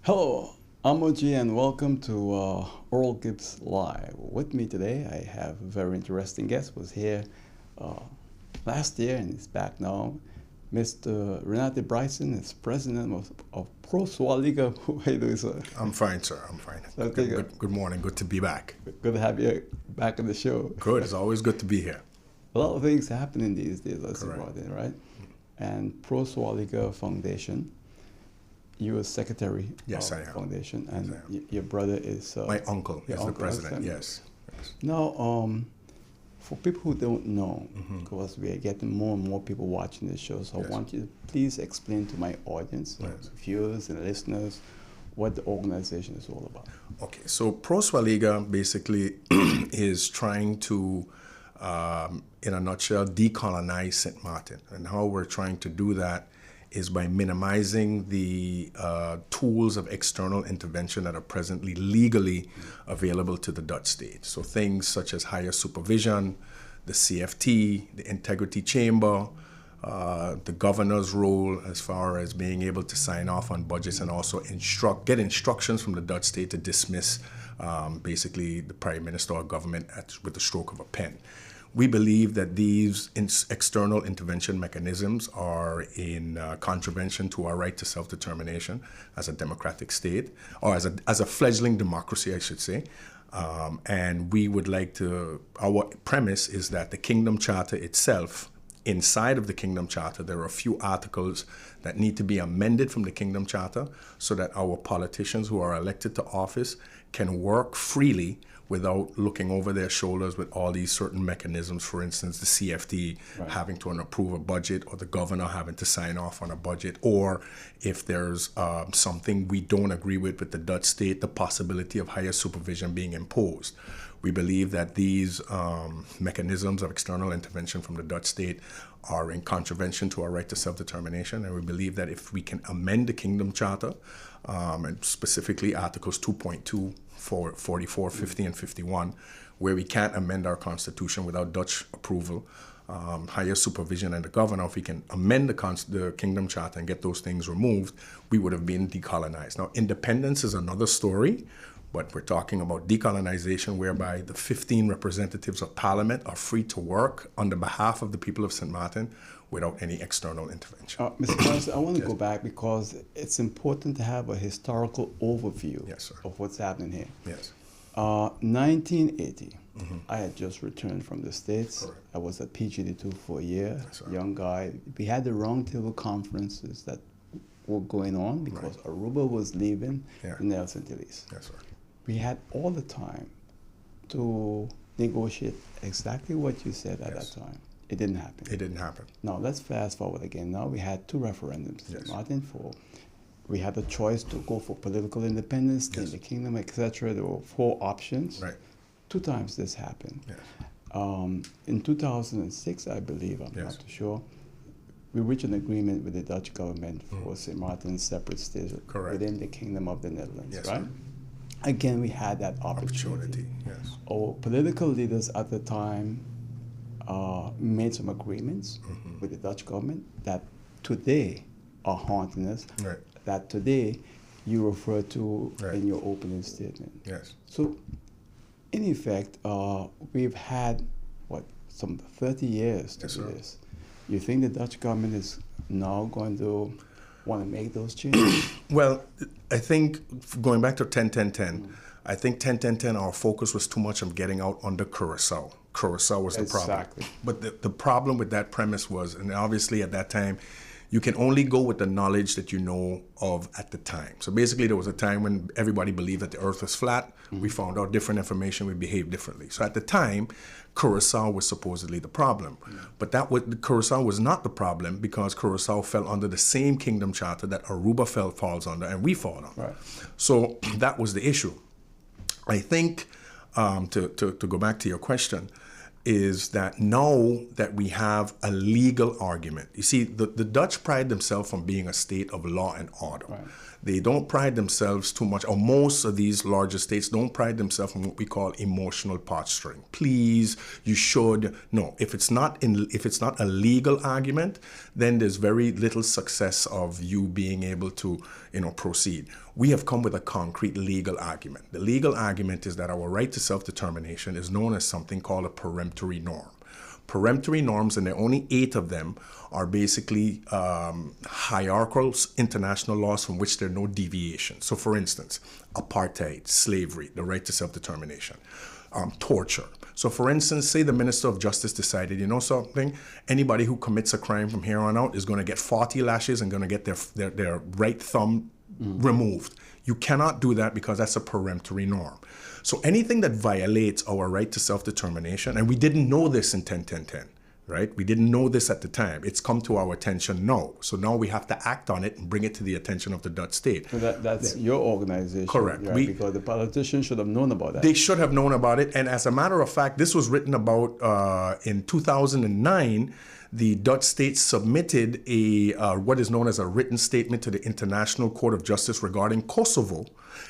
Hello, I'm OG and welcome to Oral Gibbs Live. With me today, I have a very interesting guest. Was here uh, last year and is back now. Mr. Renate Brison is president of Pro Swaliga. How you doing, sir? I'm fine, sir. I'm fine. Okay, Good morning. Good to be back. Good to have you back on the show. Good. It's always good to be here. A lot of things happening these days, let's say Correct. about it, right? And Pro Swaliga Foundation, you are secretary Yes, of I the am. foundation, and Yes, I am. your brother is My uncle your is the uncle, president. okay. Yes. Now, for people who don't know, Mhm. because we are getting more and more people watching this show, so Yes. I want you to please explain to my audience, Yes. viewers and listeners, what the organization is all about. Okay. So Pro Swaliga basically is trying to, in a nutshell, decolonize St. Maarten. And how we're trying to do that is by minimizing the tools of external intervention that are presently legally available to the Dutch state. So things such as higher supervision, the CFT, the integrity chamber, the governor's role as far as being able to sign off on budgets and also get instructions from the Dutch state to dismiss basically the prime minister or government with the stroke of a pen. We believe that these external intervention mechanisms are in contravention to our right to self-determination as a democratic state, or as a fledgling democracy, I should say. And we would like to, our premise is that the Kingdom Charter itself, inside of the Kingdom Charter, there are a few articles that need to be amended from the Kingdom Charter so that our politicians who are elected to office can work freely without looking over their shoulders with all these certain mechanisms. For instance, the CFT having to approve a budget, or the governor having to sign off on a budget, or if there's something we don't agree with the Dutch state, the possibility of higher supervision being imposed. We believe that these mechanisms of external intervention from the Dutch state are in contravention to our right to self-determination, and we believe that if we can amend the Kingdom Charter, and specifically Articles 2.2, 44, 50, and 51, where we can't amend our constitution without Dutch approval, higher supervision and the governor, if we can amend the Kingdom Charter and get those things removed, we would have been decolonized. Now, independence is another story, but we're talking about decolonization, whereby the 15 representatives of parliament are free to work on the behalf of the people of St. Maarten without any external intervention. Mr. President, I want to go back because it's important to have a historical overview Yes, sir. of what's happening here. Yes. 1980, I had just returned from the States. Correct. I was at PGD2 for a year, Yes, sir. young guy. We had the roundtable conferences that were going on because Aruba was leaving the Nelson Antilles. Yes, sir. We had all the time to negotiate exactly what you said at Yes. that time. It didn't happen. It didn't happen. Now let's fast forward again. Now we had two referendums. Yes. Martin, we had the choice to go for political independence, stay in Yes. the kingdom, etc. There were four options. Right. Two times this happened. Yes. In 2006, I believe, I'm Yes. not too sure, we reached an agreement with the Dutch government for St. Martin's separate state Correct. within the Kingdom of the Netherlands, Yes, right? sir. Again, we had that Opportunity. Yes. Our political leaders at the time made some agreements with the Dutch government that today are haunting us, Right. that today you refer to Right. in your opening statement. Yes. So, in effect, we've had, some 30 years to Yes, do sir. this. You think the Dutch government is now going to want to make those changes? Well, I think going back to 10-10-10, I think 10-10-10, our focus was too much on getting out under Curacao. Curacao was the problem. Exactly. But the problem with that premise was, and obviously at that time, you can only go with the knowledge that you know of at the time. So basically, there was a time when everybody believed that the earth was flat. We found out different information, we behaved differently. So at the time, Curacao was supposedly the problem. But Curacao was not the problem, because Curacao fell under the same Kingdom Charter that Aruba falls under and we fall under. Right. So that was the issue. I think, to go back to your question, is that now that we have a legal argument, you see, the Dutch pride themselves on being a state of law and order. Right. They don't pride themselves too much, or most of these larger states don't pride themselves on what we call emotional posturing. Please, you should. No, if it's not a legal argument, then there's very little success of you being able to, proceed. We have come with a concrete legal argument. The legal argument is that our right to self-determination is known as something called a peremptory norm. Peremptory norms, and there are only 8 of them, are basically hierarchical international laws from which there are no deviations. So, for instance, apartheid, slavery, the right to self-determination, torture. So, for instance, say the Minister of Justice decided, you know something, anybody who commits a crime from here on out is going to get 40 lashes and going to get their right thumb removed. You cannot do that because that's a peremptory norm. So anything that violates our right to self-determination, and we didn't know this in 10-10-10, right? We didn't know this at the time. It's come to our attention now. So now we have to act on it and bring it to the attention of the Dutch state. So that's your organization. Correct. Right? Because the politicians should have known about that. They should have known about it. And as a matter of fact, this was written about in 2009. The Dutch state submitted what is known as a written statement to the International Court of Justice regarding Kosovo,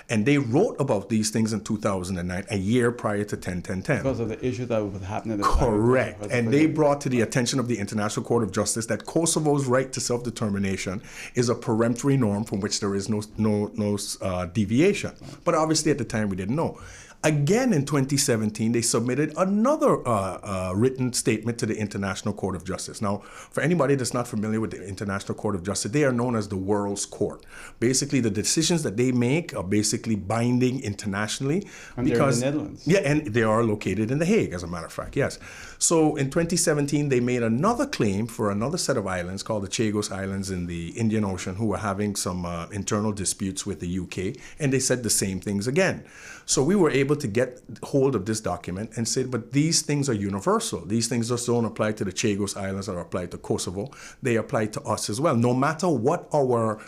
and they wrote about these things in 2009, a year prior to 10-10-10. Because of the issue that was happening at the Correct. time. And they brought to the attention of the International Court of Justice that Kosovo's right to self-determination is a peremptory norm from which there is no deviation. But obviously at the time we didn't know. Again, in 2017, they submitted another written statement to the International Court of Justice. Now, for anybody that's not familiar with the International Court of Justice, they are known as the world's court. Basically, the decisions that they make are basically binding internationally. And because they're in the Netherlands. Yeah, and they are located in The Hague, as a matter of fact, yes. So in 2017, they made another claim for another set of islands called the Chagos Islands in the Indian Ocean, who were having some internal disputes with the UK, and they said the same things again. So we were able to get hold of this document and said, but these things are universal. These things just don't apply to the Chagos Islands or apply to Kosovo. They apply to us as well. No matter what our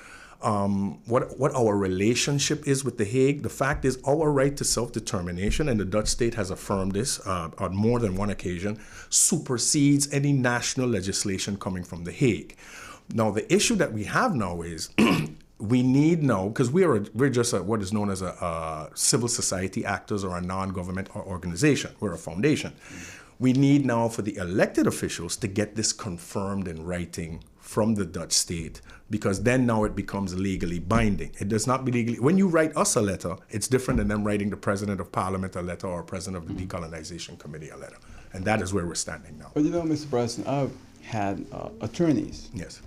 relationship is with The Hague, the fact is our right to self-determination, and the Dutch state has affirmed this on more than one occasion, supersedes any national legislation coming from The Hague. Now, the issue that we have now is we need now, because we're just what is known as a civil society actors or a non-government organization. We're a foundation. We need now for the elected officials to get this confirmed in writing from the Dutch state, because then now it becomes legally binding. It does not be legally. When you write us a letter, it's different than them writing the president of parliament a letter or president of the decolonization committee a letter. And that is where we're standing now. But Mr. Brison, I've had attorneys Yes.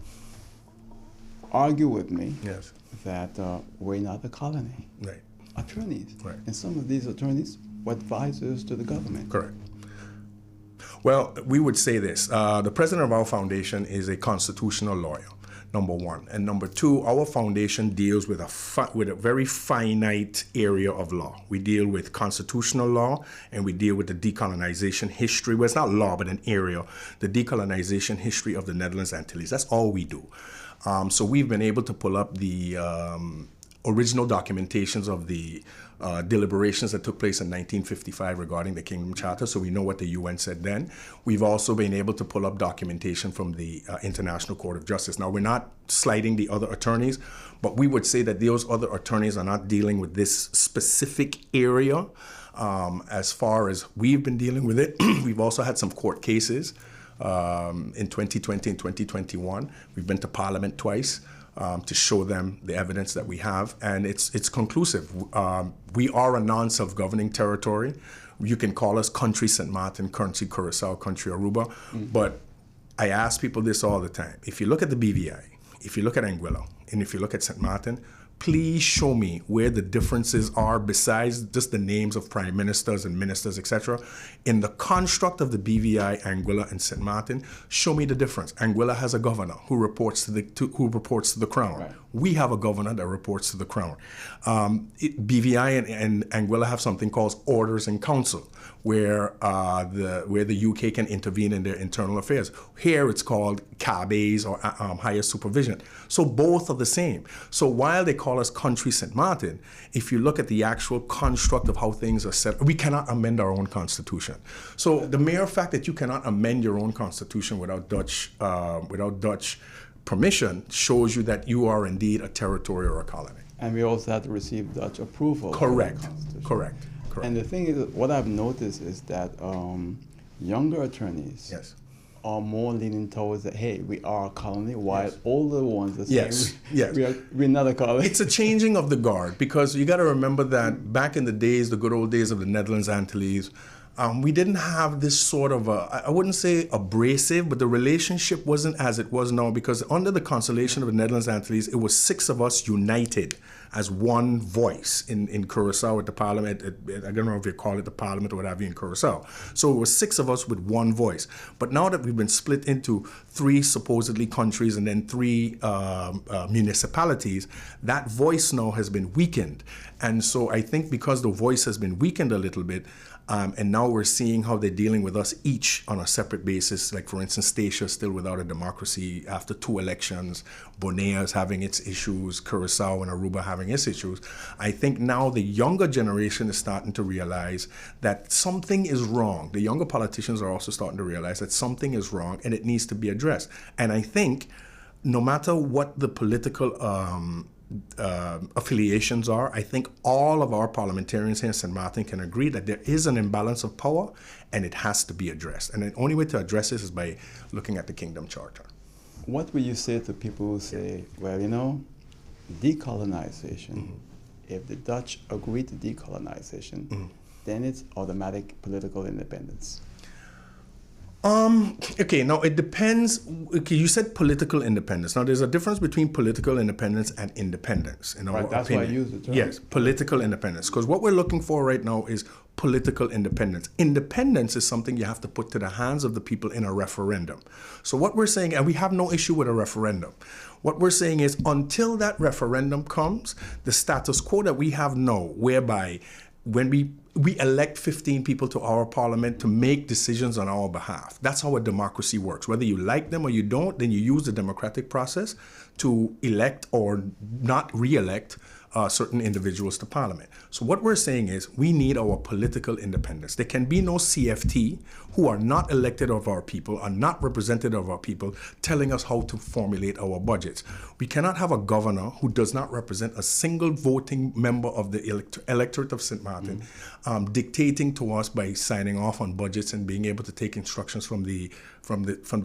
argue with me Yes. that we're not a colony. Right. Attorneys. Right. And some of these attorneys were advisors to the government. Correct. Well, we would say this. The president of our foundation is a constitutional lawyer, number one. And number two, our foundation deals with a very finite area of law. We deal with constitutional law, and we deal with the decolonization history. Well, it's not law, but an area, the decolonization history of the Netherlands Antilles. That's all we do. So we've been able to pull up the original documentations of the deliberations that took place in 1955 regarding the Kingdom Charter, so we know what the UN said then. We've also been able to pull up documentation from the International Court of Justice. Now, we're not slighting the other attorneys, but we would say that those other attorneys are not dealing with this specific area as far as we've been dealing with it. We've also had some court cases in 2020 and 2021. We've been to Parliament twice to show them the evidence that we have, and it's conclusive. We are a non-self-governing territory. You can call us country St. Maarten, country Curacao, country Aruba, but I ask people this all the time. If you look at the BVI, if you look at Anguilla, and if you look at St. Maarten, please show me where the differences are besides just the names of prime ministers and ministers, etc. In the construct of the BVI, Anguilla, and St. Maarten, show me the difference. Anguilla has a governor who reports to the crown. Right. We have a governor that reports to the crown. BVI and Anguilla have something called orders in council, where the UK can intervene in their internal affairs. Here it's called CABES or higher supervision. So both of the same. So while they call us country St. Maarten, if you look at the actual construct of how things are set, we cannot amend our own constitution. So the mere fact that you cannot amend your own constitution without Dutch permission shows you that you are indeed a territory or a colony. And we also had to receive Dutch approval. Correct. For the Constitution. Correct. And the thing is, what I've noticed is that younger attorneys Yes. are more leaning towards that, hey, we are a colony, while older ones are saying Yes. we're not a colony. It's a changing of the guard, because you got to remember that back in the days, the good old days of the Netherlands Antilles, we didn't have this sort of I wouldn't say abrasive, but the relationship wasn't as it was now, because under the constellation of the Netherlands Antilles, it was 6 of us united as one voice in Curaçao at the parliament. I don't know if you call it the parliament or whatever in Curaçao. So it was 6 of us with one voice. But now that we've been split into 3 supposedly countries and then 3 municipalities, that voice now has been weakened. And so I think because the voice has been weakened a little bit, and now we're seeing how they're dealing with us each on a separate basis. Like, for instance, Statia is still without a democracy after 2 elections. Bonea is having its issues. Curaçao and Aruba having its issues. I think now the younger generation is starting to realize that something is wrong. The younger politicians are also starting to realize that something is wrong and it needs to be addressed. And I think no matter what the political affiliations are, I think all of our parliamentarians here in St. Maarten can agree that there is an imbalance of power and it has to be addressed. And the only way to address this is by looking at the Kingdom Charter. What will you say to people who say, well, decolonization, if the Dutch agree to decolonization, then it's automatic political independence? Okay, now it depends. Okay, you said political independence. Now there's a difference between political independence and independence, in our That's opinion. why I use the term. Yes, political independence. Because what we're looking for right now is political independence. Independence is something you have to put to the hands of the people in a referendum. So what we're saying, and we have no issue with a referendum, what we're saying is until that referendum comes, the status quo that we have now, whereby when we elect 15 people to our parliament to make decisions on our behalf. That's how a democracy works. Whether you like them or you don't, then you use the democratic process to elect or not re-elect certain individuals to parliament. So what we're saying is we need our political independence. There can be no CFT who are not elected of our people, are not representative of our people, telling us how to formulate our budgets. We cannot have a governor who does not represent a single voting member of the electorate of St. Maarten dictating to us by signing off on budgets and being able to take instructions from the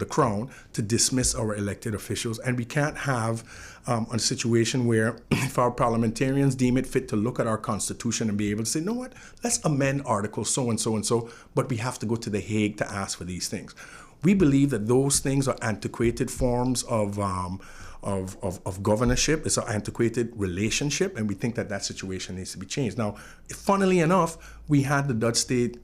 crown to dismiss our elected officials. And we can't have a situation where if our parliamentarians deem it fit to look at our constitution and be able to say, you know what, let's amend article so and so and so, but we have to go to The Hague to ask for these things. We believe that those things are antiquated forms of governorship. It's an antiquated relationship, and we think that that situation needs to be changed. Now, funnily enough, we had the Dutch state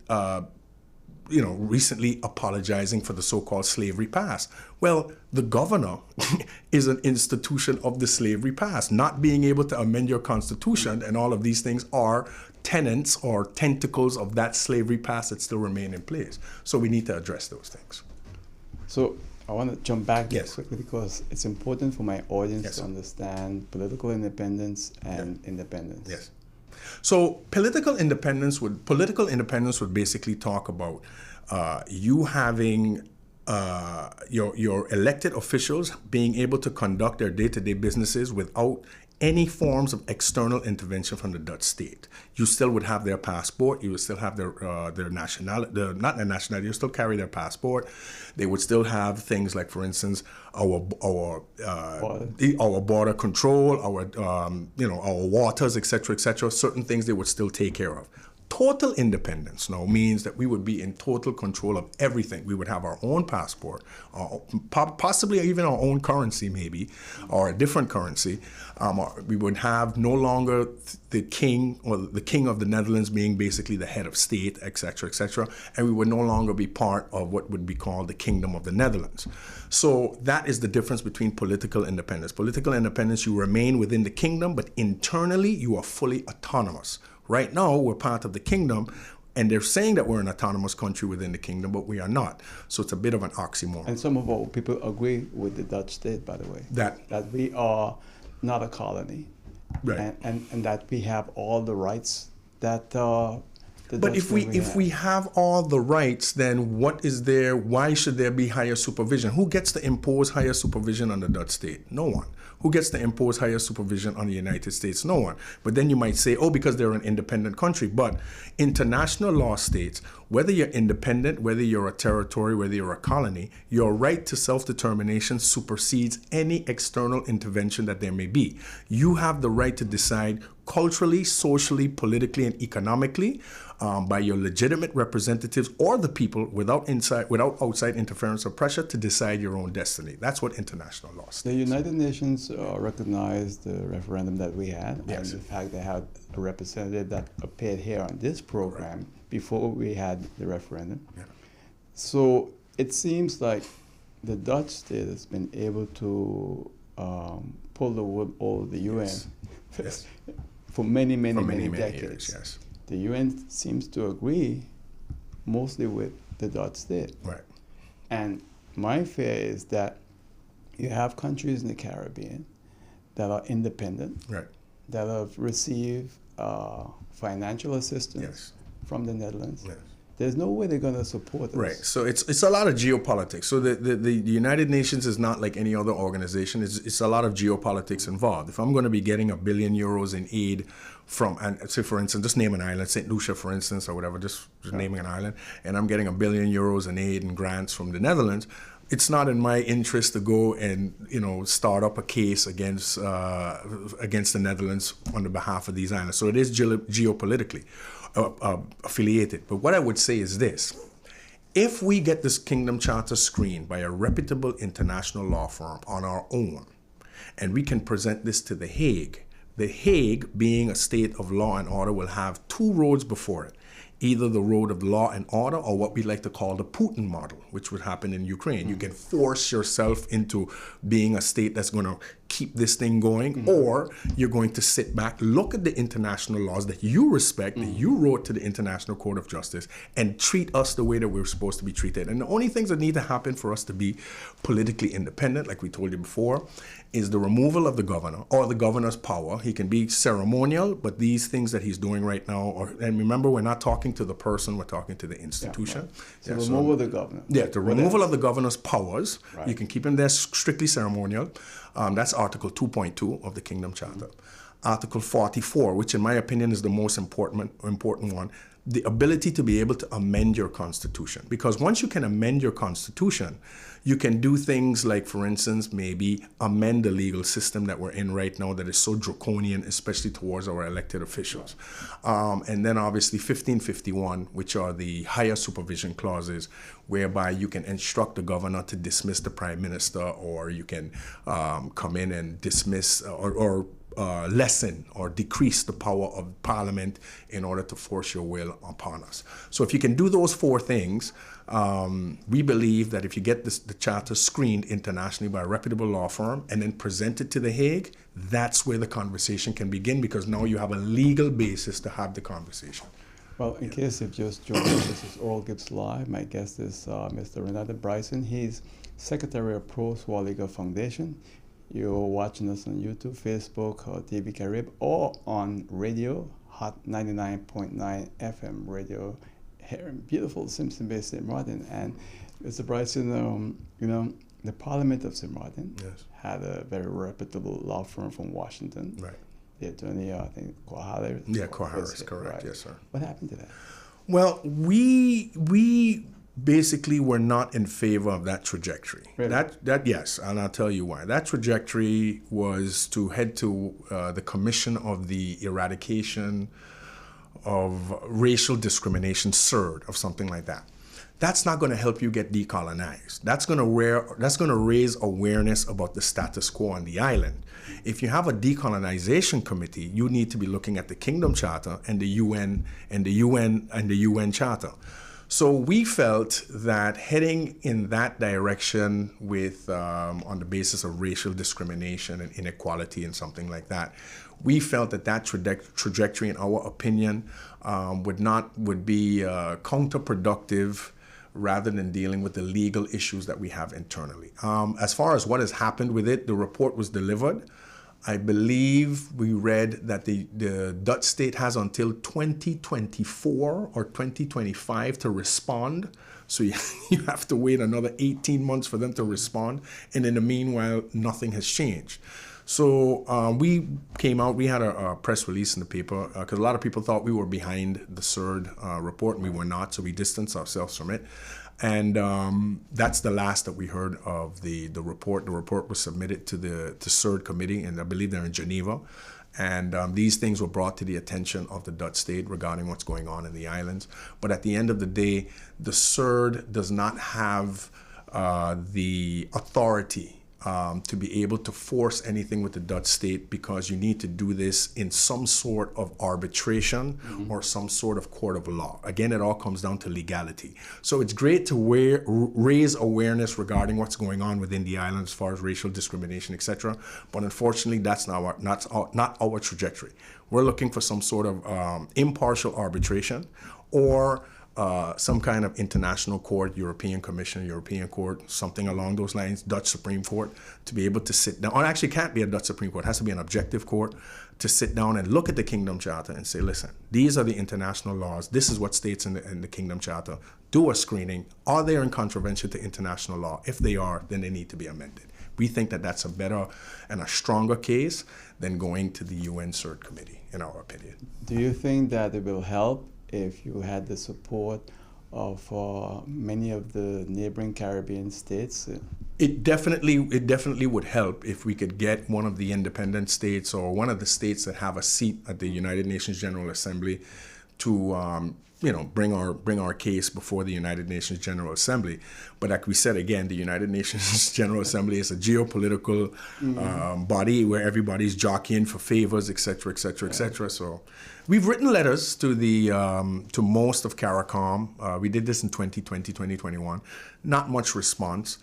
recently apologizing for the so-called slavery past. Well, the governor is an institution of the slavery past. Not being able to amend your constitution and all of these things are tenets or tentacles of that slavery past that still remain in place. So we need to address those things. So I want to jump back Yes. quickly because it's important for my audience Yes. to understand political independence and independence. Yes. So political independence would basically talk about you having your elected officials being able to conduct their day-to-day businesses without any forms of external intervention from the Dutch state. You still would have their passport. You would still have their nationality, not their nationality. You still carry their passport. They would still have things like, for instance, our border control, our waters, etc., etc. Certain things they would still take care of. Total independence now means that we would be in total control of everything. We would have our own passport, possibly even our own currency maybe, or a different currency. We would have no longer the king or the king of the Netherlands being basically the head of state, etc., etc., and we would no longer be part of what would be called the Kingdom of the Netherlands. So that is the difference between political independence. Political independence, you remain within the kingdom, but internally you are fully autonomous. Right now, we're part of the kingdom, and they're saying that we're an autonomous country within the kingdom, but we are not. So it's a bit of an oxymoron. And some of our people agree with the Dutch state, by the way. That we are not a colony, Right. and that we have all the rights that the But Dutch if we have all the rights, then what is there? Why should there be higher supervision? Who gets to impose higher supervision on the Dutch state? No one. Who gets to impose higher supervision on the United States? No one. But then you might say, oh, because they're an independent country. But international law states, whether you're independent, whether you're a territory, whether you're a colony, your right to self-determination supersedes any external intervention that there may be. You have the right to decide culturally, socially, politically, and economically by your legitimate representatives or the people without outside interference or pressure to decide your own destiny. That's what international law states. The United Nations recognized the referendum that we had, Yes. and the fact they had a representative that appeared here on this program before we had the referendum. Yeah. So it seems like the Dutch state has been able to pull the wool over the UN Yes. for many, many, For many, many decades. years, yes. The UN seems to agree mostly with the Dutch state. Right. And my fear is that you have countries in the Caribbean that are independent, Right. that have received financial assistance Yes. from the Netherlands. Yes. There's no way they're going to support us. Right. So it's a lot of geopolitics. So the United Nations is not like any other organization. It's a lot of geopolitics involved. If I'm going to be getting €1 billion in aid from, and say for instance, just name an island, St. Lucia, for instance, or whatever, just naming an island, and I'm getting €1 billion in aid and grants from the Netherlands, it's not in my interest to go and start up a case against the Netherlands on the behalf of these islands. So it is geopolitically affiliated. But what I would say is this: if we get this Kingdom Charter screened by a reputable international law firm on our own, and we can present this to The Hague, being a state of law and order, will have two roads before it. Either the road of law and order, or what we like to call the Putin model, which would happen in Ukraine. You can force yourself into being a state that's going to keep this thing going, or you're going to sit back, look at the international laws that you respect, that you wrote to the International Court of Justice, and treat us the way that we're supposed to be treated. And the only things that need to happen for us to be politically independent, like we told you before, is the removal of the governor or the governor's power. He can be ceremonial, but these things that he's doing right now, and remember, we're not talking to the person, we're talking to the institution. Yeah, right. So removal of the governor. Yeah, the removal of the governor's powers. Right. You can keep him there strictly ceremonial. That's Article 2.2 of the Kingdom Charter. Article 44, which in my opinion is the most important one, the ability to be able to amend your constitution. Because once you can amend your constitution, you can do things like, for instance, maybe amend the legal system that we're in right now that is so draconian, especially towards our elected officials. And then obviously 1551, which are the higher supervision clauses, whereby you can instruct the governor to dismiss the prime minister, or you can come in and dismiss or lessen or decrease the power of Parliament in order to force your will upon us. So if you can do those four things, we believe that if you get the charter screened internationally by a reputable law firm and then present it to The Hague, that's where the conversation can begin, because now you have a legal basis to have the conversation. Well, in case you've just joined us, this is Oral Gibbs Live. My guest is Mr. Renate Brison. He's Secretary of Pro Swaliga Foundation. You're watching us on YouTube, Facebook, or TV Carib, or on radio, Hot 99.9 FM radio here in beautiful Simpson Bay, St. Maarten. And Mr. Brison, the Parliament of St. Maarten had a very reputable law firm from Washington. Right. The attorney, I think, Kohaler. Yeah, Kohaler, correct. Right. Yes, sir. What happened to that? Well, we basically were not in favor of that trajectory. Really? That yes, and I'll tell you why. That trajectory was to head to the Commission of the Eradication of Racial Discrimination, CERD, of something like that. That's not going to help you get decolonized. That's going to raise awareness about the status quo on the island. If you have a decolonization committee, you need to be looking at the Kingdom Charter and the UN Charter. So we felt that heading in that direction with on the basis of racial discrimination and inequality and something like that, we felt that trajectory, in our opinion, would be counterproductive rather than dealing with the legal issues that we have internally. As far as what has happened with it, the report was delivered. I believe we read that the Dutch state has until 2024 or 2025 to respond. So you have to wait another 18 months for them to respond. And in the meanwhile, nothing has changed. So we came out, we had a press release in the paper because a lot of people thought we were behind the CERD report, and we were not. So we distanced ourselves from it. And that's the last that we heard of the report. The report was submitted to the CERD committee, and I believe they're in Geneva. And these things were brought to the attention of the Dutch state regarding what's going on in the islands. But at the end of the day, the CERD does not have the authority to be able to force anything with the Dutch state, because you need to do this in some sort of arbitration or some sort of court of law. Again, it all comes down to legality. So it's great to raise awareness regarding what's going on within the island as far as racial discrimination, etc. But unfortunately, that's not our trajectory. We're looking for some sort of impartial arbitration or some kind of international court, European Commission, European Court, something along those lines, Dutch Supreme Court, to be able to sit down. Or actually, it can't be a Dutch Supreme Court. It has to be an objective court to sit down and look at the Kingdom Charter and say, listen, these are the international laws. This is what states in the Kingdom Charter. Do a screening. Are they in contravention to international law? If they are, then they need to be amended. We think that that's a better and a stronger case than going to the UN CERT committee, in our opinion. Do you think that it will help if you had the support of many of the neighboring Caribbean states? It definitely would help if we could get one of the independent states or one of the states that have a seat at the United Nations General Assembly to bring our case before the United Nations General Assembly. But like we said, again, the United Nations General Assembly is a geopolitical body where everybody's jockeying for favors, et cetera, et cetera, et cetera. So we've written letters to to most of CARICOM. We did this in 2020, 2021. Not much response.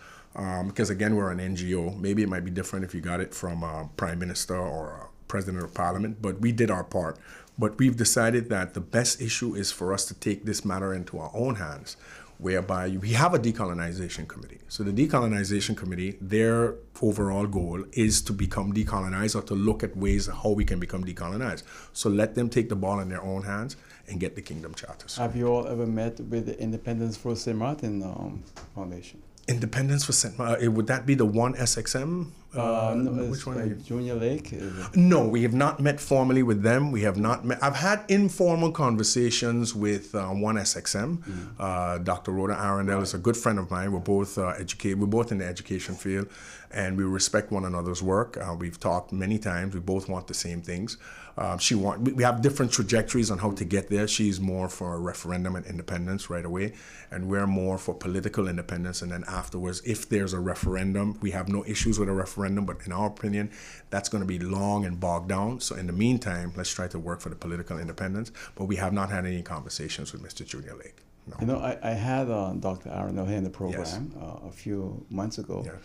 Because again, we're an NGO. Maybe it might be different if you got it from a prime minister or a president of parliament, but we did our part. But we've decided that the best issue is for us to take this matter into our own hands, whereby we have a decolonization committee. So the decolonization committee, their overall goal is to become decolonized or to look at ways how we can become decolonized. So let them take the ball in their own hands and get the Kingdom Charter. Have you all ever met with the Independence for St. Maarten Foundation? Independence for St. Maarten, would that be the one SXM? No, which one are you? Junior Lake? No, we have not met formally with them. We have not met. I've had informal conversations with one SXM. Dr. Rhoda Arundel is a good friend of mine. We're both educated. We're both in the education field, and we respect one another's work. We've talked many times. We both want the same things. We have different trajectories on how to get there. She's more for a referendum and independence right away, and we're more for political independence. And then afterwards, if there's a referendum, we have no issues with a referendum, but in our opinion, that's going to be long and bogged down. So in the meantime, let's try to work for the political independence. But we have not had any conversations with Mr. Junior Lake. No. You know, I had Dr. Arundel here in the program a few months ago. Yes.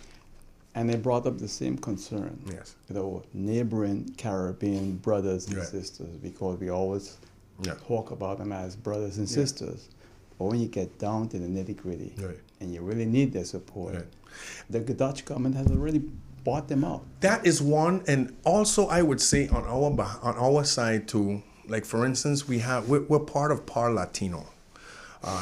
And they brought up the same concern with our neighboring Caribbean brothers and sisters, because we always talk about them as brothers and sisters. But when you get down to the nitty-gritty and you really need their support, the Dutch government has already bought them out. That is one, and also I would say on our side too, like for instance, we're part of Par Latino.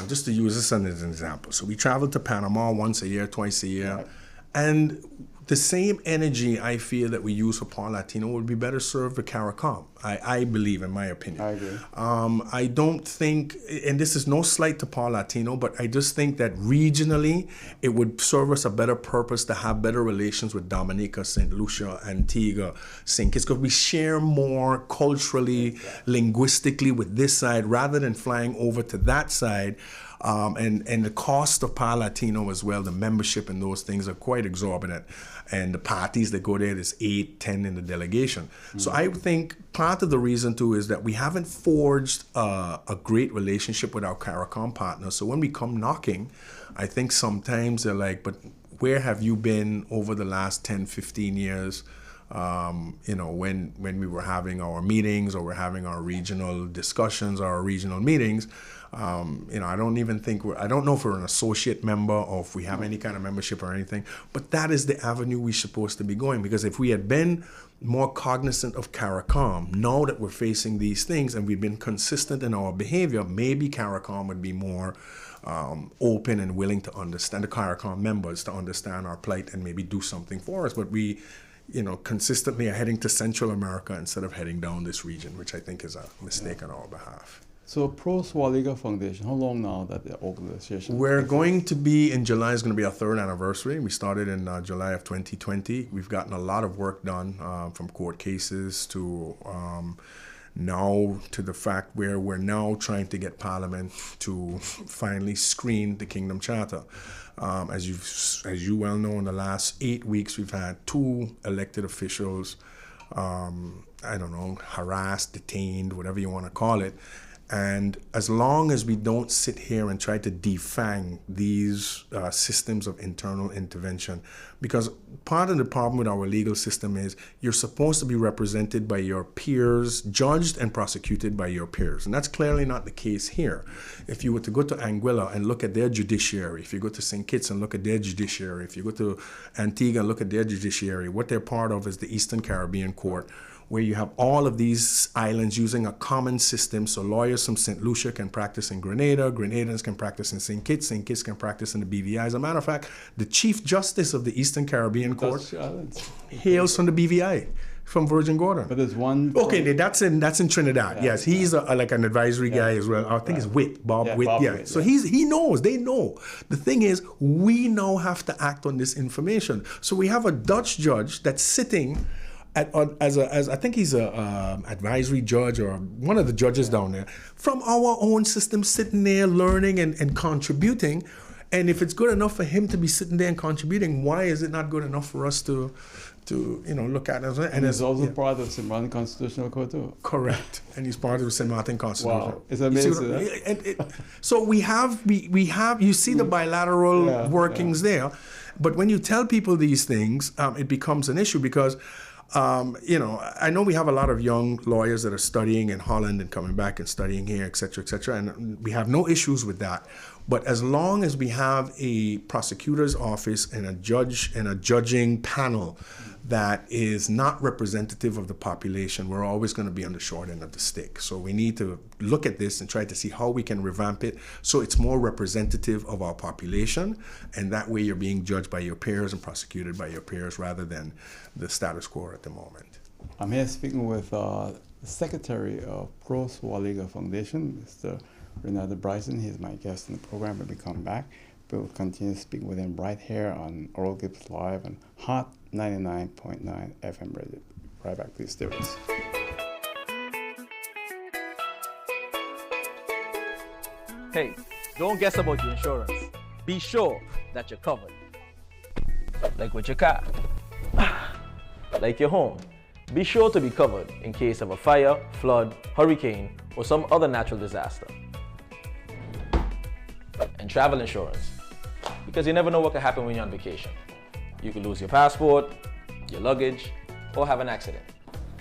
Just to use this as an example. So we travel to Panama once a year, twice a year. And the same energy I feel that we use for Par Latino would be better served for CARICOM, I believe, in my opinion. I agree. I don't think, and this is no slight to Par Latino, but I just think that regionally it would serve us a better purpose to have better relations with Dominica, St. Lucia, Antigua, St. Kitts, because we share more culturally, linguistically with this side rather than flying over to that side. And the cost of Par Latino as well, the membership and those things are quite exorbitant. And the parties that go there, there's 8, 10 in the delegation. So I think part of the reason too is that we haven't forged a great relationship with our CARICOM partners. So when we come knocking, I think sometimes they're like, but where have you been over the last 10, 15 years? when we were having our meetings or we're having our regional discussions or our regional meetings. I don't even think I don't know if we're an associate member or if we have any kind of membership or anything, but that is the avenue we're supposed to be going, because if we had been more cognizant of CARICOM, now that we're facing these things and we've been consistent in our behavior, maybe CARICOM would be more open and willing to understand, the CARICOM members to understand our plight and maybe do something for us. But we, consistently are heading to Central America instead of heading down this region, which I think is a mistake on our behalf. So Pro Swaliga Foundation, how long now that the organization? We're going to be, in July is going to be our 3rd anniversary. We started in July of 2020. We've gotten a lot of work done, from court cases to now to the fact where we're now trying to get Parliament to finally screen the Kingdom Charter. As you well know, in the last 8 weeks, we've had 2 elected officials, harassed, detained, whatever you want to call it. And as long as we don't sit here and try to defang these systems of internal intervention, because part of the problem with our legal system is you're supposed to be represented by your peers, judged and prosecuted by your peers. And that's clearly not the case here. If you were to go to Anguilla and look at their judiciary, if you go to St. Kitts and look at their judiciary, if you go to Antigua and look at their judiciary, what they're part of is the Eastern Caribbean Court, where you have all of these islands using a common system. So lawyers from St. Lucia can practice in Grenada, Grenadans can practice in St. Kitts can practice in the BVI. As a matter of fact, the Chief Justice of the Eastern Caribbean Court hails from the BVI, from Virgin Gorda. But there's one... Okay, that's in Trinidad. Yeah, yes, he's like an advisory guy as well. I think it's Witt, Bob Witt. Bob Witt, so he knows, they know. The thing is, we now have to act on this information. So we have a Dutch judge that's sitting as I think he's a advisory judge or one of the judges down there from our own system, sitting there learning and contributing. And if it's good enough for him to be sitting there and contributing, why is it not good enough for us to look at it? And it's also part of St. Martin Constitutional Code too. Correct. And he's part of the St. Martin Constitution. Wow, it's amazing. So we have you see the bilateral workings there, but when you tell people these things, it becomes an issue because I know we have a lot of young lawyers that are studying in Holland and coming back and studying here, et cetera, and we have no issues with that. But as long as we have a prosecutor's office and a judge and a judging panel that is not representative of the population, we're always going to be on the short end of the stick. So we need to look at this and try to see how we can revamp it so it's more representative of our population, and that way you're being judged by your peers and prosecuted by your peers rather than the status quo at the moment. I'm here speaking with the Secretary of Pro Swaliga Foundation, Mr. Renate Brison. He's my guest in the program when we come back. We'll continue speaking with him right here on Oral Gibbs Live on Hot 99.9 FM radio. Right back, please stay with us. Hey, don't guess about your insurance. Be sure that you're covered. Like with your car, like your home. Be sure to be covered in case of a fire, flood, hurricane, or some other natural disaster. And travel insurance, because you never know what could happen when you're on vacation. You could lose your passport, your luggage, or have an accident.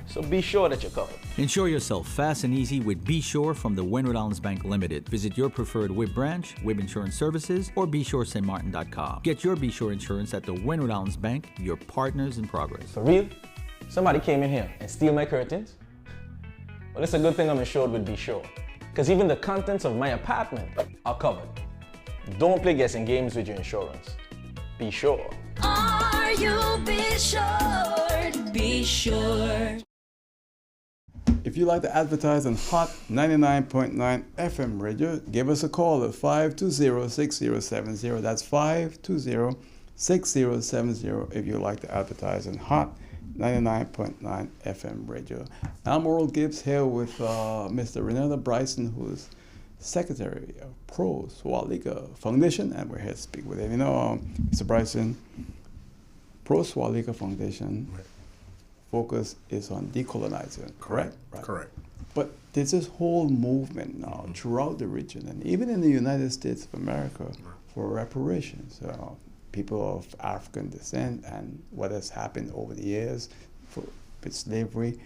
So be sure that you're covered. Insure yourself fast and easy with Be Sure from the Windward Islands Bank Limited. Visit your preferred WIB branch, WIB Insurance Services, or BeSureStMartin.com. Get your Be Sure insurance at the Windward Islands Bank, your partners in progress. For real? Somebody came in here and steal my curtains? Well, it's a good thing I'm insured with Be Sure, because even the contents of my apartment are covered. Don't play guessing games with your insurance. Be sure. Are you be sure? Be sure. If you'd like to advertise on Hot 99.9 FM radio, give us a call at 520-6070. That's 520-6070 if you'd like to advertise on Hot 99.9 FM radio. I'm Oral Gibbs here with Mr. Renate Brison, who is Secretary of Pro Swaliga Foundation, and we're here to speak with him. Mr. Brison, Pro Swaliga Foundation focus is on decolonizing, correct? Right. Correct. But there's this whole movement now throughout the region, and even in the United States of America, for reparations. People of African descent and what has happened over the years, with slavery.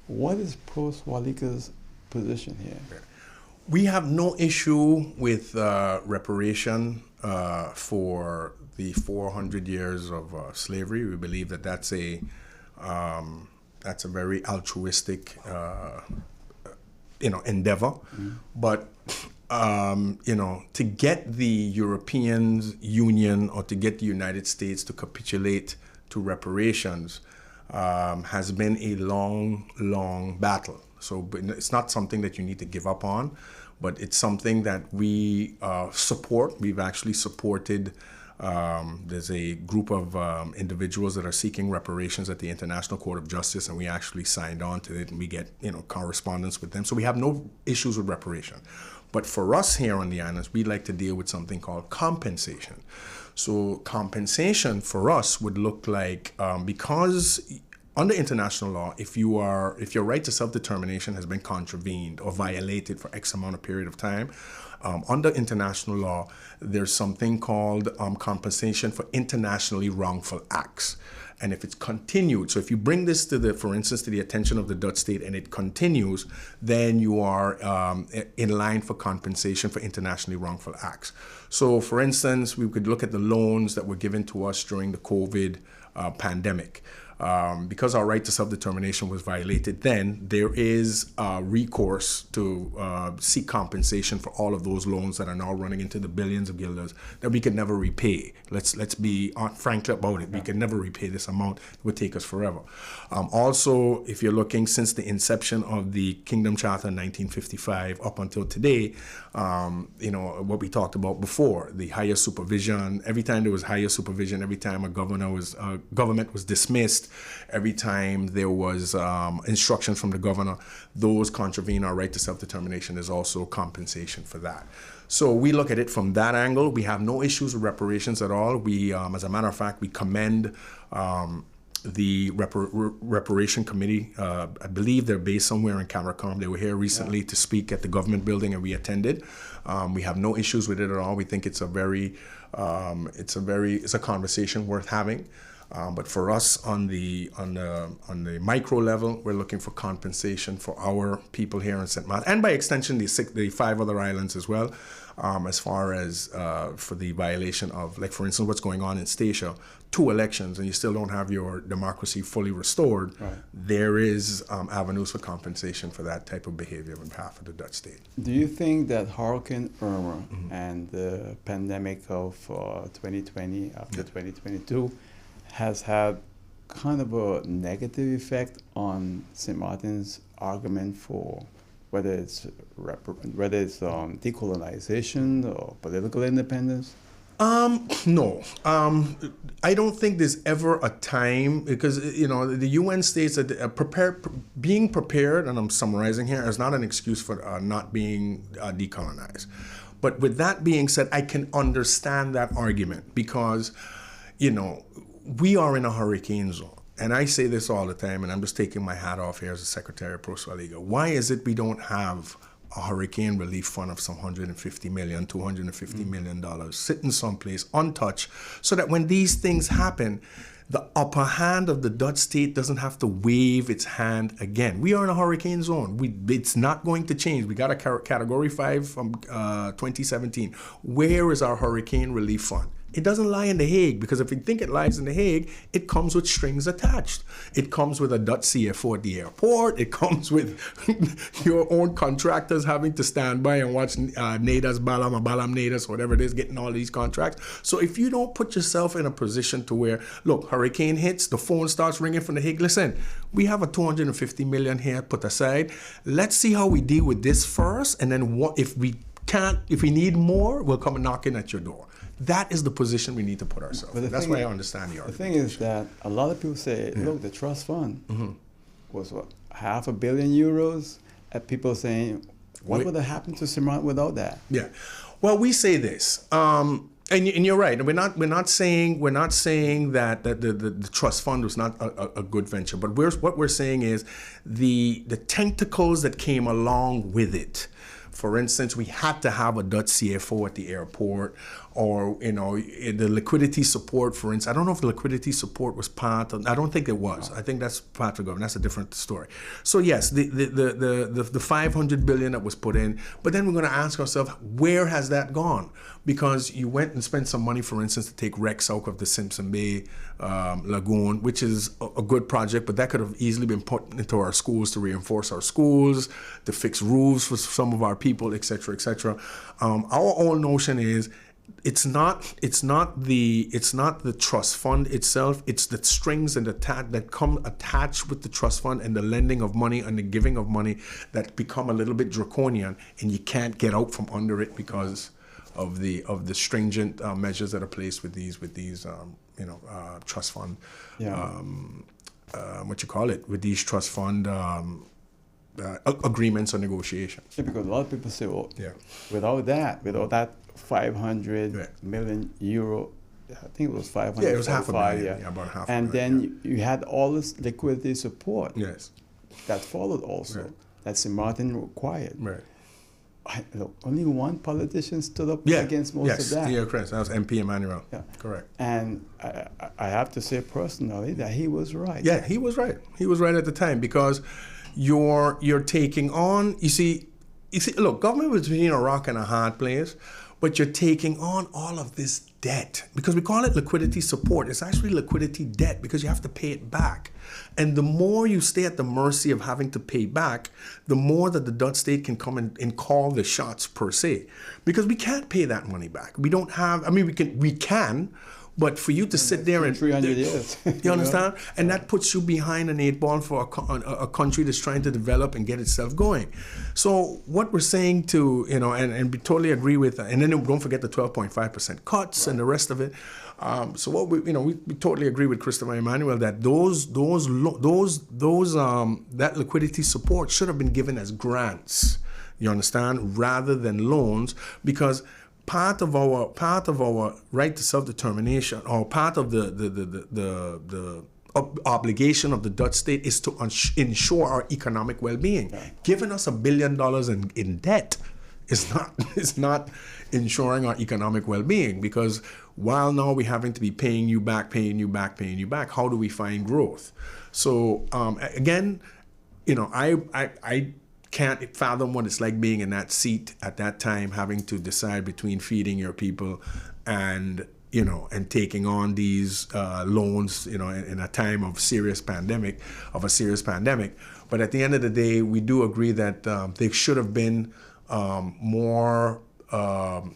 What is Pro Swaliga's position here? We have no issue with reparation for the 400 years of slavery. We believe that that's a very altruistic endeavor. But to get the European Union or to get the United States to capitulate to reparations has been a long battle. So it's not something that you need to give up on, but it's something that we support. We've actually supported. There's a group of individuals that are seeking reparations at the International Court of Justice, and we actually signed on to it, and we get correspondence with them. So we have no issues with reparation. But for us here on the islands, we like to deal with something called compensation. So compensation for us would look like, because under international law, if your right to self-determination has been contravened or violated for X amount of period of time, under international law, there's something called compensation for internationally wrongful acts. And if it's continued, so if you bring this for instance, to the attention of the Dutch state and it continues, then you are in line for compensation for internationally wrongful acts. So for instance, we could look at the loans that were given to us during the COVID pandemic. Because our right to self-determination was violated then, there is recourse to seek compensation for all of those loans that are now running into the billions of guilders that we could never repay. Let's be frank about it. We can never repay this amount. It would take us forever. Also, if you're looking since the inception of the Kingdom Charter in 1955 up until today, what we talked about before, the higher supervision, every time there was higher supervision, every time a government was dismissed, every time there was instructions from the governor, those contravene our right to self-determination. Is also compensation for that. So we look at it from that angle. We have no issues with reparations at all. We, as a matter of fact, we commend the reparation committee. I believe they're based somewhere in Camericom. They were here recently to speak at the government building, and we attended. We have no issues with it at all. We think it's a conversation worth having. But for us on the micro level, we're looking for compensation for our people here in St. Maarten, and by extension the 5 other islands as well, as far as for the violation of, like for instance, what's going on in Statia, 2 elections and you still don't have your democracy fully restored. Right. There is avenues for compensation for that type of behavior on behalf of the Dutch state. Do you think that Hurricane Irma and the pandemic of 2020 after 2022 has had kind of a negative effect on St. Martin's argument for whether it's decolonization or political independence? No. I don't think there's ever a time, because the UN states that being prepared, and I'm summarizing here, is not an excuse for not being decolonized. But with that being said, I can understand that argument because, we are in a hurricane zone. And I say this all the time, and I'm just taking my hat off here as a Secretary of Pro Swaliga. Why is it we don't have a hurricane relief fund of some $150 million, $250 million sitting someplace untouched, so that when these things happen, the upper hand of the Dutch state doesn't have to wave its hand again? We are in a hurricane zone. It's not going to change. We got a Category 5 from 2017. Where is our hurricane relief fund? It doesn't lie in The Hague, because if you think it lies in The Hague, it comes with strings attached. It comes with a Dutch CFO at the airport. It comes with your own contractors having to stand by and watch NADA's Balam or Balam NADA's, whatever it is, getting all these contracts. So if you don't put yourself in a position to where, look, hurricane hits, the phone starts ringing from The Hague. Listen, we have a $250 million here put aside. Let's see how we deal with this first, and then if we need more, we'll come knocking at your door. That is the position we need to put ourselves in. That's why I understand the argument. The thing is that a lot of people say, look, the trust fund was what, €500 million? And people saying, what would have happened to St. Maarten without that? Yeah. Well, we say this, and you're right. We're not saying that the trust fund was not a good venture. But what we're saying is the tentacles that came along with it. For instance, we had to have a Dutch CFO at the airport. or the liquidity support, for instance. I don't know if the liquidity support was part of. I don't think it was. I think that's part of the government. That's a different story. So yes, the 500 billion that was put in, but then we're going to ask ourselves, where has that gone? Because you went and spent some money, for instance, to take wrecks out of the Simpson Bay Lagoon, which is a good project, but that could have easily been put into our schools to reinforce our schools, to fix roofs for some of our people, etc., etc. Our whole notion is it's not the trust fund itself. It's the strings and that come attached with the trust fund and the lending of money and the giving of money that become a little bit draconian, and you can't get out from under it because of the stringent measures that are placed with these trust fund. With these trust fund agreements or negotiations. Yeah, because a lot of people say, well, without that 500 million euro, I think it was 500. Yeah, it was half a million. Yeah, about half. And then you had all this liquidity support. Yes. That followed also. Right. That St. Martin required. Right. Look, only one politician stood up against most of that. Yeah, correct. That was MP Emmanuel. Yeah. Correct. And I have to say personally that he was right. Yeah, he was right. He was right at the time, because you're taking on, you see, look, government was between a rock and a hard place, but you're taking on all of this debt, because we call it liquidity support. It's actually liquidity debt, because you have to pay it back. And the more you stay at the mercy of having to pay back, the more that the Dutch state can come and call the shots per se, because we can't pay that money back. We don't have, I mean, we can, but for you to sit there and 300 years, you understand, and that puts you behind an 8 ball for a country that's trying to develop and get itself going. So what we're saying to and we totally agree with, and then don't forget the 12.5% cuts and the rest of it. So what we totally agree with Christopher Emmanuel that that liquidity support should have been given as grants. You understand, rather than loans, because part of our right to self-determination, or part of the obligation of the Dutch state, is to ensure our economic well-being. Yeah. Giving us $1 billion in debt is not ensuring our economic well-being, because while now we're having to be paying you back, how do we find growth? So again, I can't fathom what it's like being in that seat at that time, having to decide between feeding your people and taking on these loans, in a time of a serious pandemic. But at the end of the day, we do agree that there should have been more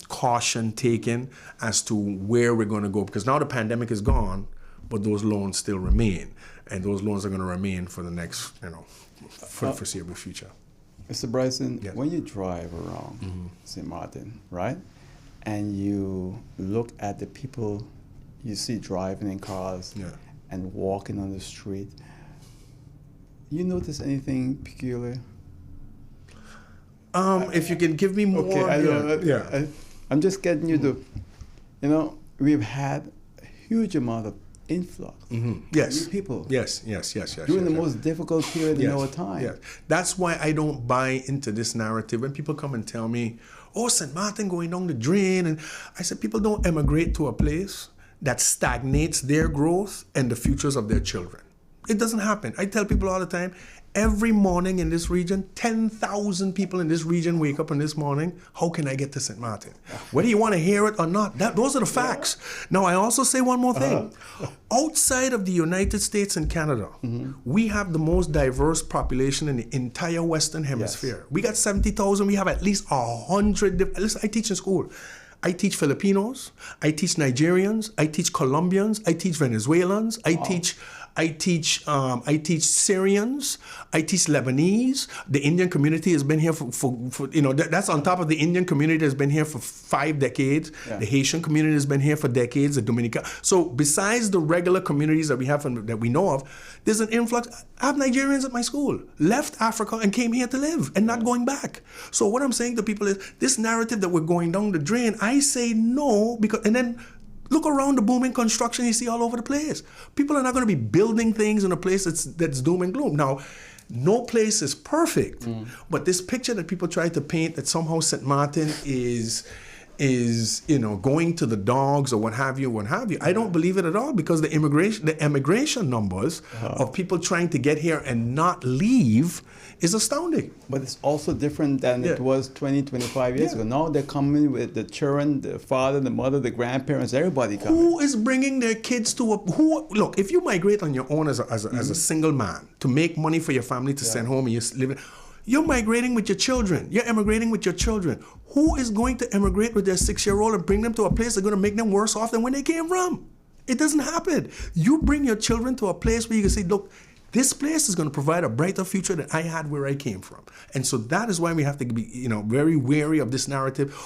caution taken as to where we're going to go, because now the pandemic is gone, but those loans still remain, and those loans are going to remain for the next, for the foreseeable future. Mr. Brison, yes. When you drive around St. Martin, right, and you look at the people you see driving in cars and walking on the street, you notice anything peculiar? If you can give me more. Okay, I'm just getting you to, we've had a huge amount of influx. Yes. New people. Yes. During the most difficult period in our time. Yes. That's why I don't buy into this narrative. When people come and tell me, oh, St. Martin going down the drain, and I said, people don't emigrate to a place that stagnates their growth and the futures of their children. It doesn't happen. I tell people all the time, every morning in this region, 10,000 people in this region wake up in this morning. How can I get to St. Martin? Whether you want to hear it or not, those are the facts. Now, I also say one more thing. Outside of the United States and Canada, we have the most diverse population in the entire Western Hemisphere. Yes. We got 70,000. We have at least 100. Listen, I teach in school. I teach Filipinos. I teach Nigerians. I teach Colombians. I teach Venezuelans. I teach Syrians. I teach Lebanese. The Indian community has been here for that's on top of the Indian community that's been here for 5 decades. Yeah. The Haitian community has been here for decades. The Dominican. So besides the regular communities that we have that we know of, there's an influx. I have Nigerians at my school, left Africa and came here to live and not going back. So what I'm saying to people is this narrative that we're going down the drain, I say no, and then look around the booming construction you see all over the place. People are not going to be building things in a place that's doom and gloom. Now, no place is perfect, but this picture that people try to paint that somehow St. Martin is is, going to the dogs or what have you. I don't believe it at all, because the immigration numbers of people trying to get here and not leave is astounding. But it's also different than it was 20, 25 years ago. Now they're coming with the children, the father, the mother, the grandparents, everybody coming. Who is bringing their kids to look, if you migrate on your own as a single man to make money for your family to send home and you're migrating with your children. You're immigrating with your children. Who is going to immigrate with their 6-year-old and bring them to a place that's going to make them worse off than when they came from? It doesn't happen. You bring your children to a place where you can say, look, this place is going to provide a brighter future than I had where I came from. And so that is why we have to be, very wary of this narrative.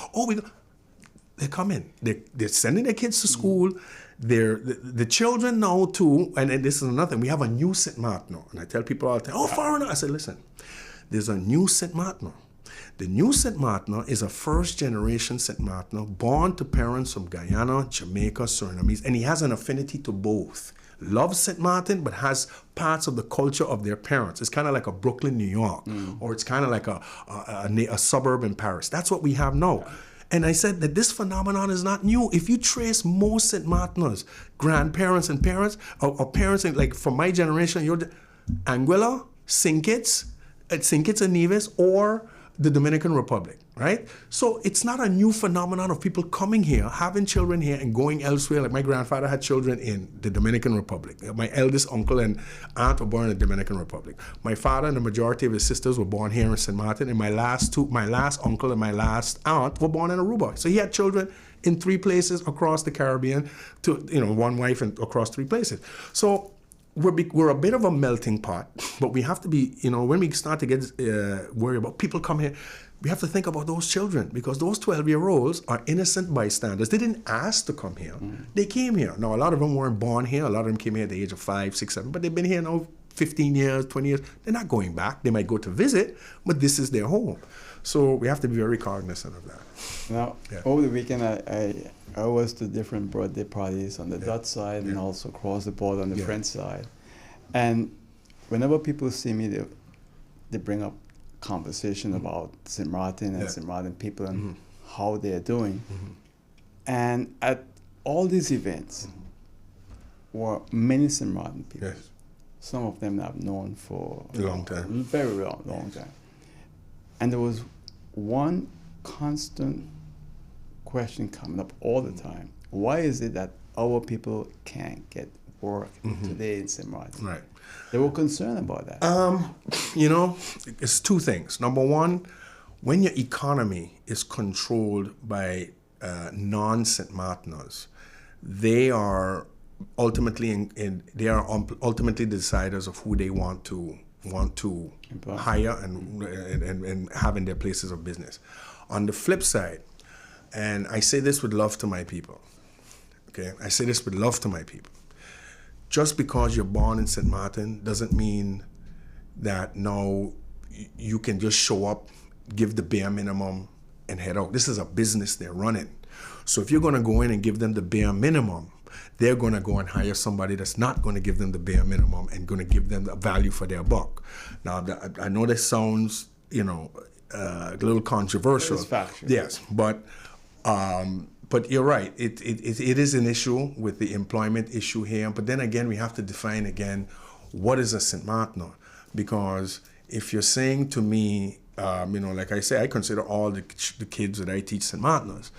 They're coming. They're sending their kids to school. The children now too, and this is another thing. We have a new Sint Maarten. And I tell people all the time, foreigner. I said, listen, there's a new Sint Maarten. The new Sint Maarten is a first-generation Sint Maarten born to parents from Guyana, Jamaica, Suriname, and he has an affinity to both. Loves St. Maarten, but has parts of the culture of their parents. It's kind of like a Brooklyn, New York, or it's kind of like a suburb in Paris. That's what we have now. And I said that this phenomenon is not new. If you trace most St. Martiners, grandparents and parents, or parents, like from my generation, you're Anguilla, Sint Kitts and Nevis, or the Dominican Republic, right? So it's not a new phenomenon of people coming here, having children here, and going elsewhere. Like my grandfather had children in the Dominican Republic. My eldest uncle and aunt were born in the Dominican Republic. My father and the majority of his sisters were born here in St. Maarten, and my last uncle and my last aunt were born in Aruba. So he had children in 3 places across the Caribbean, to one wife and across 3 places. So we're a bit of a melting pot, but we have to be, when we start to get worried about people come here, we have to think about those children, because those 12-year-olds are innocent bystanders. They didn't ask to come here. They came here. Now, a lot of them weren't born here. A lot of them came here at the age of 5, 6, 7, but they've been here now 15 years, 20 years. They're not going back. They might go to visit, but this is their home. So we have to be very cognizant of that. Now, over the weekend, I was to different birthday parties on the Dutch side and also across the border on the French side. And whenever people see me, they bring up conversation about St. Maarten and St. Maarten people and how they're doing. And at all these events were many St. Maarten people. Yes. Some of them I've known for a long time. Very long time. And there was one constant question coming up all the time. Why is it that our people can't get work today in St. Maarten? Right. They were concerned about that. It's 2 things. Number one, when your economy is controlled by non-St. Martiners, they are ultimately ultimately the deciders of who they want to hire and have in their places of business. On the flip side, and I say this with love to my people, okay? I say this with love to my people. Just because you're born in St. Maarten doesn't mean that now you can just show up, give the bare minimum, and head out. This is a business they're running. So if you're going to go in and give them the bare minimum, they're going to go and hire somebody that's not going to give them the bare minimum and going to give them the value for their buck. Now, I know that sounds, a little controversial. It's factual. Yes, but you're right. It is an issue with the employment issue here. But then again, we have to define again, what is a St. Maartener? Because if you're saying to me, like I say, I consider all the kids that I teach St. Maarteners.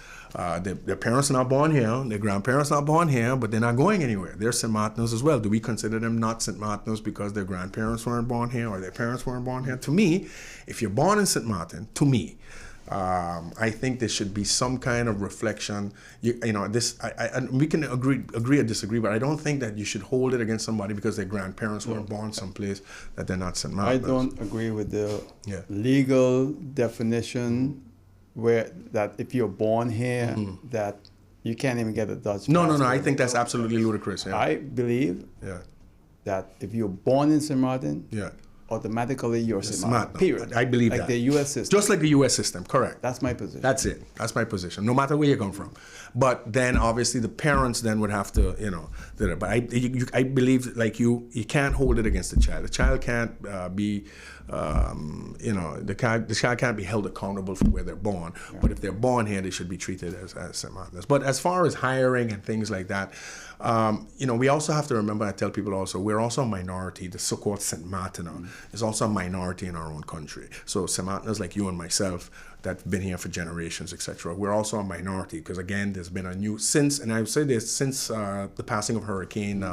Their parents are not born here, their grandparents are not born here, but they're not going anywhere. They're St. Martiners as well. Do we consider them not St. Martiners because their grandparents weren't born here or their parents weren't born here? To me, if you're born in St. Maarten, to me, I think there should be some kind of reflection. We can agree or disagree, but I don't think that you should hold it against somebody because their grandparents weren't born someplace that they're not St. Martiners. I don't agree with the legal definition where that if you're born here, that you can't even get a Dutch passport. No. I think that's absolutely ludicrous. Yeah. I believe that if you're born in St. Maarten, automatically you're St. Smart. Martin. Period. I believe like that. the U.S. system. Just like the U.S. system, correct. That's my position. That's it. That's my position. No matter where you come from, but then obviously the parents then would have to, do that. But I believe like you can't hold it against the child. The child can't be, the child can't be held accountable for where they're born. Yeah. But if they're born here, they should be treated as St. Martin's. But as far as hiring and things like that, we also have to remember. I tell people also we're also a minority. The so-called St. Martiner is also a minority in our own country. So St. Martiners like you and myself that've been here for generations, etc. We're also a minority because again, there's been and I would say this since the passing of Hurricane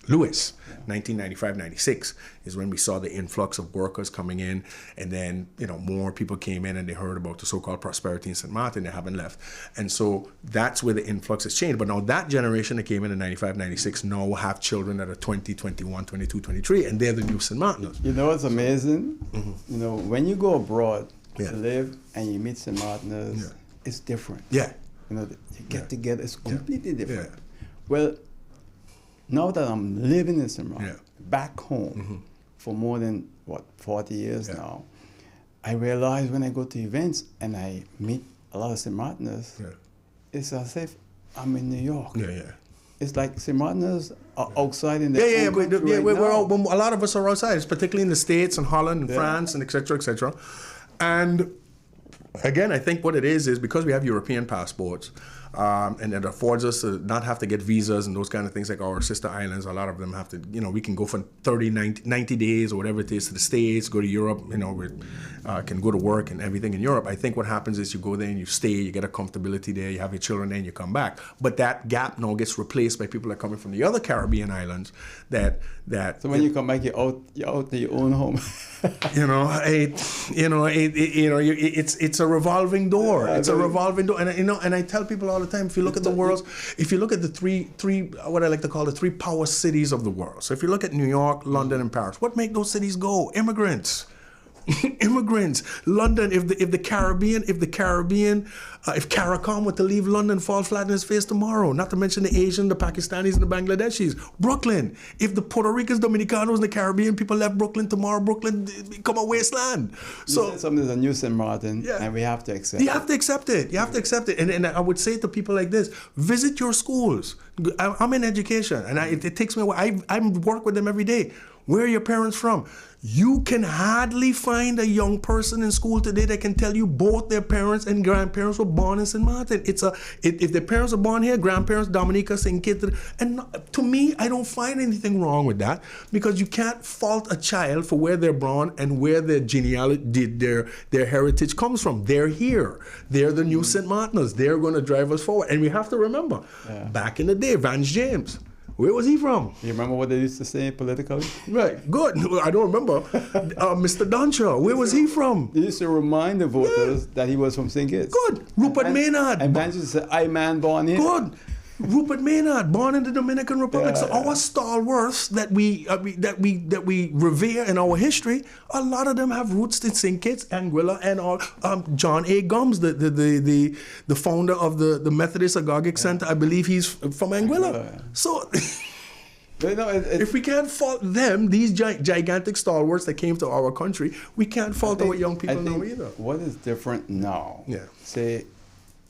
Lewis, 1995-96 is when we saw the influx of workers coming in, and then more people came in and they heard about the so-called prosperity in St. Martin. They haven't left, and so that's where the influx has changed. But now that generation that came in 95-96 now have children that are 20, 21, 22, 23, and they're the new St. Martiners. You know what's amazing? Mm-hmm. When you go abroad Yeah. to live and you meet St. Martiners, Yeah. it's different. Yeah. You get together, it's completely different. Yeah. Well, now that I'm living in St. Martin, Yeah. back home for more than 40 years Yeah. now, I realize when I go to events and I meet a lot of St. Martiners, it's as if I'm in New York. Yeah, yeah. It's like St. Martiners are outside in the a lot of us are outside, particularly in the States and Holland and France and et cetera, et cetera. And again, I think what it is because we have European passports, and it affords us to not have to get visas and those kind of things like our sister islands. A lot of them have to, we can go for 90 days or whatever it is to the States, go to Europe, we can go to work and everything in Europe. I think what happens is you go there and you stay, you get a comfortability there, you have your children there and you come back. But that gap now gets replaced by people that are coming from the other Caribbean islands So when you come back, you're out to your own home. It's a revolving door. It's a revolving door, and I tell people all the time. If you look at the the three what I like to call the three power cities of the world. So if you look at New York, London, and Paris, what make those cities go? Immigrants. London, if CARICOM were to leave London, fall flat in his face tomorrow, not to mention the Asian, the Pakistanis, and the Bangladeshis. Brooklyn, if the Puerto Ricans, Dominicanos, and the Caribbean people left Brooklyn tomorrow, Brooklyn become a wasteland. So something's a new St. Martin, and we have to accept it. You have to accept it. You have to accept it. And I would say to people like this, visit your schools. I'm in education, and it takes me a while. I work with them every day. Where are your parents from? You can hardly find a young person in school today that can tell you both their parents and grandparents were born in St. Martin. If their parents are born here, grandparents, Dominica, St. Kitts, and to me, I don't find anything wrong with that because you can't fault a child for where they're born and where their genealogy, their heritage comes from. They're here. They're the new St. Martiners. They're going to drive us forward. And we have to remember, back in the day, Vance James. Where was he from? You remember what they used to say politically? Right, good. I don't remember. Mr. Donshaw, where was he from? They used to remind the voters that he was from St. Kitts. Good. Rupert Maynard. And Vance used to say, I man born here. Good. Rupert Maynard, born in the Dominican Republic. So our stalwarts that we revere in our history, a lot of them have roots in St. Kitts, Anguilla, and all. John A. Gums, the founder of the Methodist Agogic Center, I believe he's from Anguilla. So if we can't fault them, these gigantic stalwarts that came to our country, we can't fault our young people now either. What is different now? Say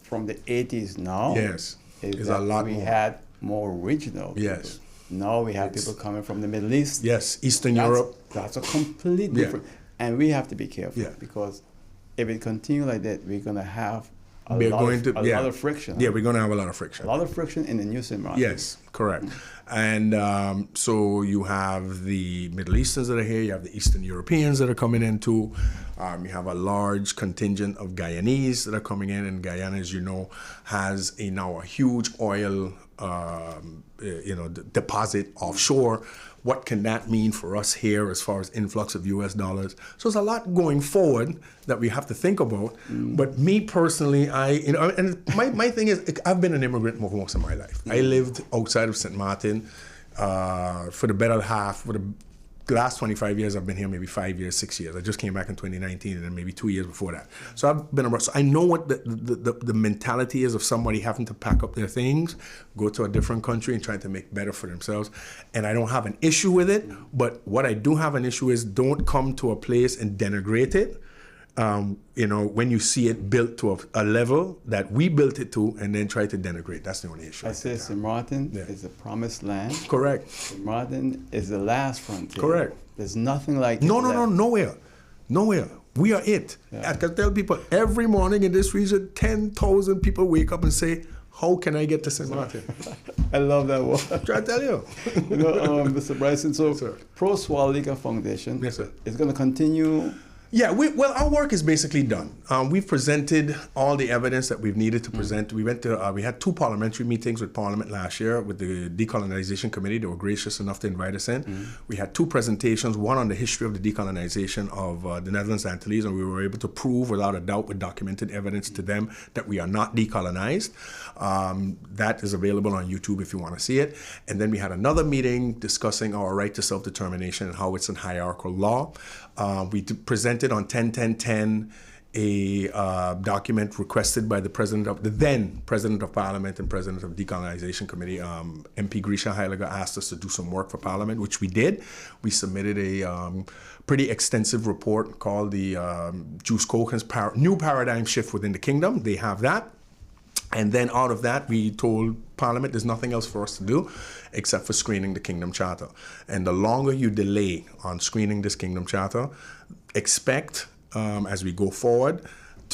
from the 80s now. Yes. Is a lot we had more regional people. Yes. Now we have people coming from the Middle East. Yes, Eastern Europe. That's a completely different. And we have to be careful because if it continues like that, we're going to have a lot of friction. Yeah, we're going to have a lot of friction. A lot of friction in the new St. Martin. Yes, correct. And so you have the Middle Easterns that are here, you have the Eastern Europeans that are coming in too. You have a large contingent of Guyanese that are coming in, and Guyana, as you know, has now a huge oil deposit offshore. What can that mean for us here as far as influx of US dollars? So there's a lot going forward that we have to think about. But me personally, and my thing is, I've been an immigrant most of my life. I lived outside of St. Martin for the better half, for the last 25 years, I've been here maybe 5 years, 6 years. I just came back in 2019 and then maybe 2 years before that. So I've been around. So I know what the mentality is of somebody having to pack up their things, go to a different country and try to make better for themselves. And I don't have an issue with it. But what I do have an issue is don't come to a place and denigrate it. When you see it built to a level that we built it to and then try to denigrate. That's the only issue. I say St. Maarten is the promised land. Correct. St. Maarten is the last frontier. Correct. There's nothing like No, it left. nowhere. We are it. Yeah. I can tell people every morning in this region, 10,000 people wake up and say, how can I get to St. Maarten? I love that word. I'm trying to tell you. Mr. Brison, so Sir. Pro Swaliga Foundation Yes, sir. is going to continue. Yeah, our work is basically done. We've presented all the evidence that we've needed to present. We went to, we had 2 parliamentary meetings with Parliament last year with the Decolonization Committee. They were gracious enough to invite us in. We had 2 presentations, one on the history of the decolonization of the Netherlands Antilles, and we were able to prove without a doubt with documented evidence to them that we are not decolonized. That is available on YouTube if you want to see it. And then we had another meeting discussing our right to self-determination and how it's in hierarchical law. We presented on 10-10-10 a document requested by the then President of Parliament and President of Decolonization Committee, MP Grisha Heilige, asked us to do some work for Parliament, which we did. We submitted a pretty extensive report called the Juice Koken's New Paradigm Shift Within the Kingdom. They have that. And then out of that, we told Parliament there's nothing else for us to do except for screening the Kingdom Charter. And the longer you delay on screening this Kingdom Charter, expect as we go forward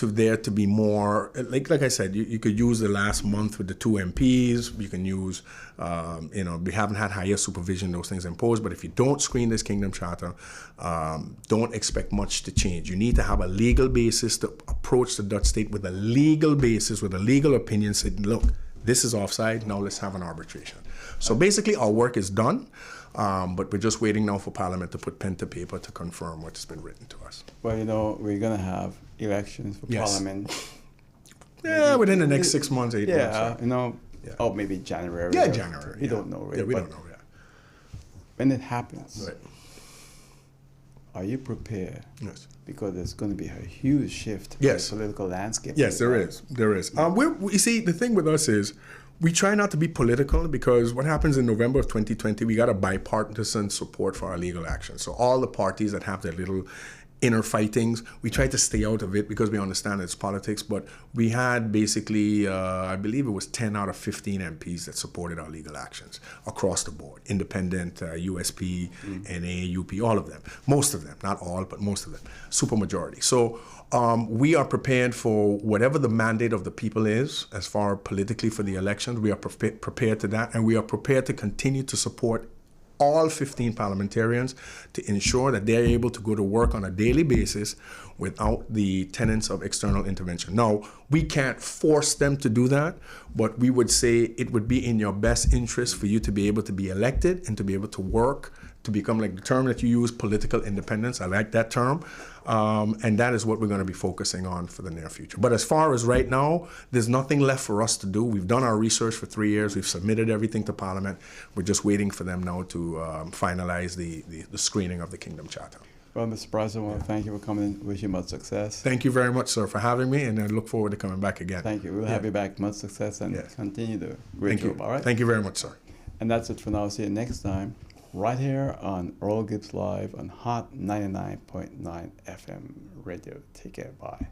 there to be more, like I said, you could use the last month with the 2 MPs. You can use, we haven't had higher supervision, those things imposed. But if you don't screen this Kingdom Charter, don't expect much to change. You need to have a legal basis to approach the Dutch state with a legal basis, with a legal opinion, saying, look, this is offside, now let's have an arbitration. So basically our work is done, but we're just waiting now for Parliament to put pen to paper to confirm what's been written to us. Well, we're going to have elections for Yes. Parliament. Yeah, within the next 6 months, 8 months. Yeah, Yeah. Oh, maybe January. Yeah, or- January. We yeah. don't know, really. Yeah, we but don't know, yeah. when it happens, Right. are you prepared? Yes. Because there's going to be a huge shift Yes. in the political landscape. Yes, there is. There is. You see, the thing with us is we try not to be political because what happens in November of 2020, we got a bipartisan support for our legal action. So all the parties that have their little inner fightings, we try to stay out of it because we understand it's politics. But we had basically, I believe it was 10 out of 15 MPs that supported our legal actions across the board. Independent, USP, NA, UP, all of them. Most of them, not all, but most of them. Supermajority. So we are prepared for whatever the mandate of the people is as far politically for the elections. We are prepared to that, and we are prepared to continue to support all 15 parliamentarians to ensure that they're able to go to work on a daily basis without the tenets of external intervention. Now, we can't force them to do that, but we would say it would be in your best interest for you to be able to be elected and to be able to work, to become, like the term that you use, political independence. I like that term. And that is what we're going to be focusing on for the near future. But as far as right now, there's nothing left for us to do. We've done our research for 3 years. We've submitted everything to Parliament. We're just waiting for them now to finalize the screening of the Kingdom Charter. Well, Mr. Brison, I want to thank you for coming in. Wish you much success. Thank you very much, sir, for having me, and I look forward to coming back again. Thank you. We'll have you back. Much success and Yes. continue the great Thank job. you. All right? Thank you very much, sir. And that's it for now. See you next time, right here on Earl Gibbs Live on Hot 99.9 FM radio. Take care. Bye.